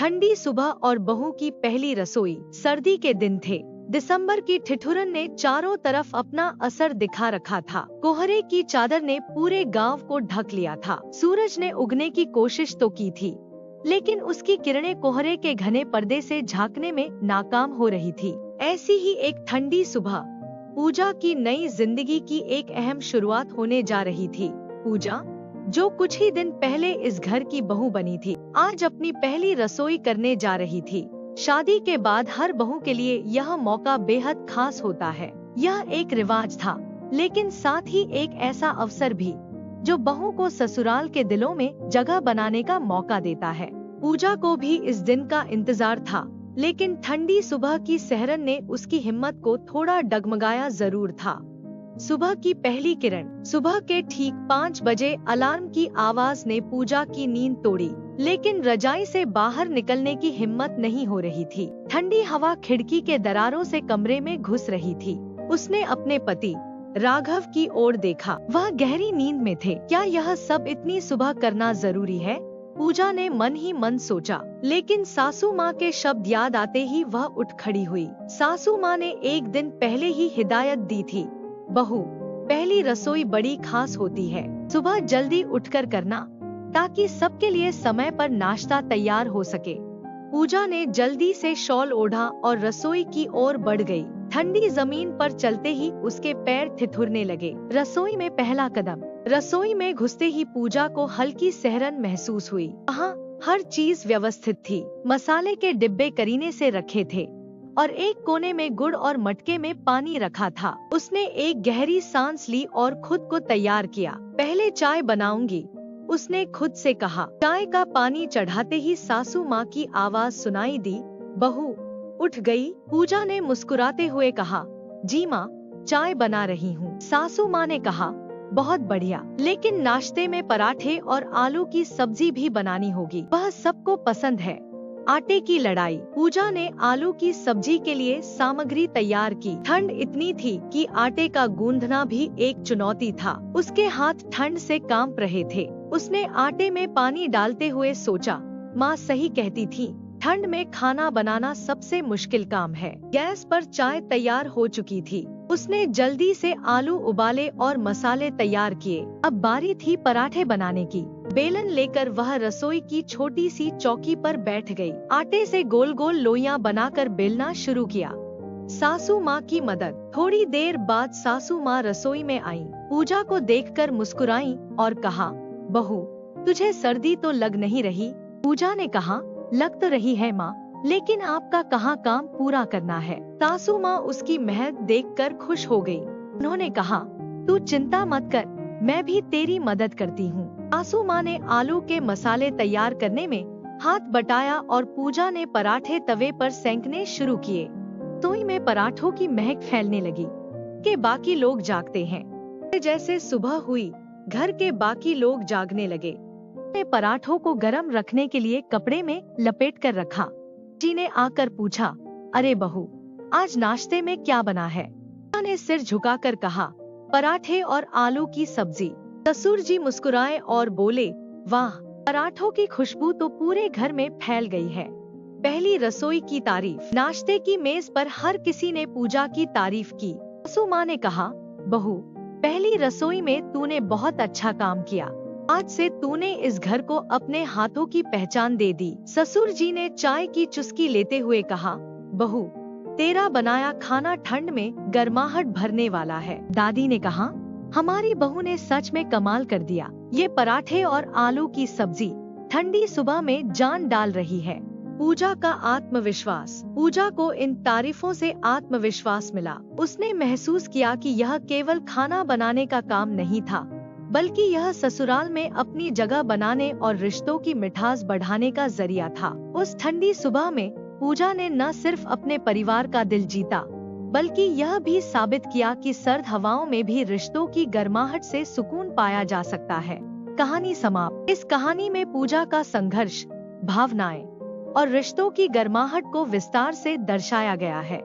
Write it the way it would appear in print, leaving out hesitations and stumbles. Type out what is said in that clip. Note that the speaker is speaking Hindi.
ठंडी सुबह और बहू की पहली रसोई। सर्दी के दिन थे। दिसंबर की ठिठुरन ने चारों तरफ अपना असर दिखा रखा था। कोहरे की चादर ने पूरे गांव को ढक लिया था। सूरज ने उगने की कोशिश तो की थी, लेकिन उसकी किरणें कोहरे के घने पर्दे से झांकने में नाकाम हो रही थी। ऐसी ही एक ठंडी सुबह पूजा की नई जिंदगी की एक अहम शुरुआत होने जा रही थी। पूजा, जो कुछ ही दिन पहले इस घर की बहू बनी थी, आज अपनी पहली रसोई करने जा रही थी। शादी के बाद हर बहू के लिए यह मौका बेहद खास होता है। यह एक रिवाज था, लेकिन साथ ही एक ऐसा अवसर भी जो बहू को ससुराल के दिलों में जगह बनाने का मौका देता है। पूजा को भी इस दिन का इंतजार था, लेकिन ठंडी सुबह की सहरन ने उसकी हिम्मत को थोड़ा डगमगाया जरूर था। सुबह की पहली किरण। सुबह के ठीक 5 बजे अलार्म की आवाज ने पूजा की नींद तोड़ी, लेकिन रजाई से बाहर निकलने की हिम्मत नहीं हो रही थी। ठंडी हवा खिड़की के दरारों से कमरे में घुस रही थी। उसने अपने पति राघव की ओर देखा। वह गहरी नींद में थे। क्या यह सब इतनी सुबह करना जरूरी है? पूजा ने मन ही मन सोचा, लेकिन सासू माँ के शब्द याद आते ही वह उठ खड़ी हुई। सासू माँ ने एक दिन पहले ही हिदायत दी थी, बहू, पहली रसोई बड़ी खास होती है। सुबह जल्दी उठकर करना, ताकि सबके लिए समय पर नाश्ता तैयार हो सके। पूजा ने जल्दी से शॉल ओढ़ा और रसोई की ओर बढ़ गई। ठंडी जमीन पर चलते ही उसके पैर ठिठुरने लगे। रसोई में पहला कदम। रसोई में घुसते ही पूजा को हल्की सहरन महसूस हुई। वहाँ हर चीज व्यवस्थित थी। मसाले के डिब्बे करीने से रखे थे और एक कोने में गुड़ और मटके में पानी रखा था। उसने एक गहरी सांस ली और खुद को तैयार किया। पहले चाय बनाऊंगी, उसने खुद से कहा। चाय का पानी चढ़ाते ही सासू माँ की आवाज सुनाई दी, बहू, उठ गई? पूजा ने मुस्कुराते हुए कहा, जी माँ, चाय बना रही हूँ। सासू माँ ने कहा, बहुत बढ़िया, लेकिन नाश्ते में पराठे और आलू की सब्जी भी बनानी होगी, वह सबको पसंद है। आटे की लड़ाई। पूजा ने आलू की सब्जी के लिए सामग्री तैयार की। ठंड इतनी थी कि आटे का गूंदना भी एक चुनौती था। उसके हाथ ठंड से कांप रहे थे। उसने आटे में पानी डालते हुए सोचा, माँ सही कहती थी, ठंड में खाना बनाना सबसे मुश्किल काम है। गैस पर चाय तैयार हो चुकी थी। उसने जल्दी से आलू उबाले और मसाले तैयार किए। अब बारी थी पराठे बनाने की। बेलन लेकर वह रसोई की छोटी सी चौकी पर बैठ गई। आटे से गोल गोल लोइयां बनाकर बेलना शुरू किया। सासू माँ की मदद। थोड़ी देर बाद सासू माँ रसोई में आईं। पूजा को देखकर मुस्कुराईं और कहा, बहू, तुझे सर्दी तो लग नहीं रही? पूजा ने कहा, लग तो रही है माँ, लेकिन आपका कहाँ काम पूरा करना है। सासू माँ उसकी मेहनत देखकर खुश हो गई। उन्होंने कहा, तू चिंता मत कर, मैं भी तेरी मदद करती हूँ। सासू माँ ने आलू के मसाले तैयार करने में हाथ बटाया और पूजा ने पराठे तवे पर सेंकने शुरू किए। रसोई में पराठों की महक फैलने लगी। के बाकी लोग जागते हैं। जैसे सुबह हुई, घर के बाकी लोग जागने लगे। पराठों को गर्म रखने के लिए कपड़े में लपेट कर रखा। जी ने आकर पूछा, अरे बहू, आज नाश्ते में क्या बना है? ने सिर झुकाकर कहा, पराठे और आलू की सब्जी। ससुर जी मुस्कुराए और बोले, वाह, पराठों की खुशबू तो पूरे घर में फैल गई है। पहली रसोई की तारीफ। नाश्ते की मेज पर हर किसी ने पूजा की तारीफ की। सासू माँ ने कहा, बहू, पहली रसोई में तूने बहुत अच्छा काम किया। आज से तूने इस घर को अपने हाथों की पहचान दे दी। ससुर जी ने चाय की चुस्की लेते हुए कहा, बहू, तेरा बनाया खाना ठंड में गर्माहट भरने वाला है। दादी ने कहा, हमारी बहू ने सच में कमाल कर दिया। ये पराठे और आलू की सब्जी ठंडी सुबह में जान डाल रही है। पूजा का आत्मविश्वास। पूजा को इन तारीफों से आत्मविश्वास मिला। उसने महसूस किया कि यह केवल खाना बनाने का काम नहीं था, बल्कि यह ससुराल में अपनी जगह बनाने और रिश्तों की मिठास बढ़ाने का जरिया था। उस ठंडी सुबह में पूजा ने न सिर्फ अपने परिवार का दिल जीता, बल्कि यह भी साबित किया कि सर्द हवाओं में भी रिश्तों की गर्माहट से सुकून पाया जा सकता है। कहानी समाप्त। इस कहानी में पूजा का संघर्ष, भावनाएं और रिश्तों की गर्माहट को विस्तार से दर्शाया गया है।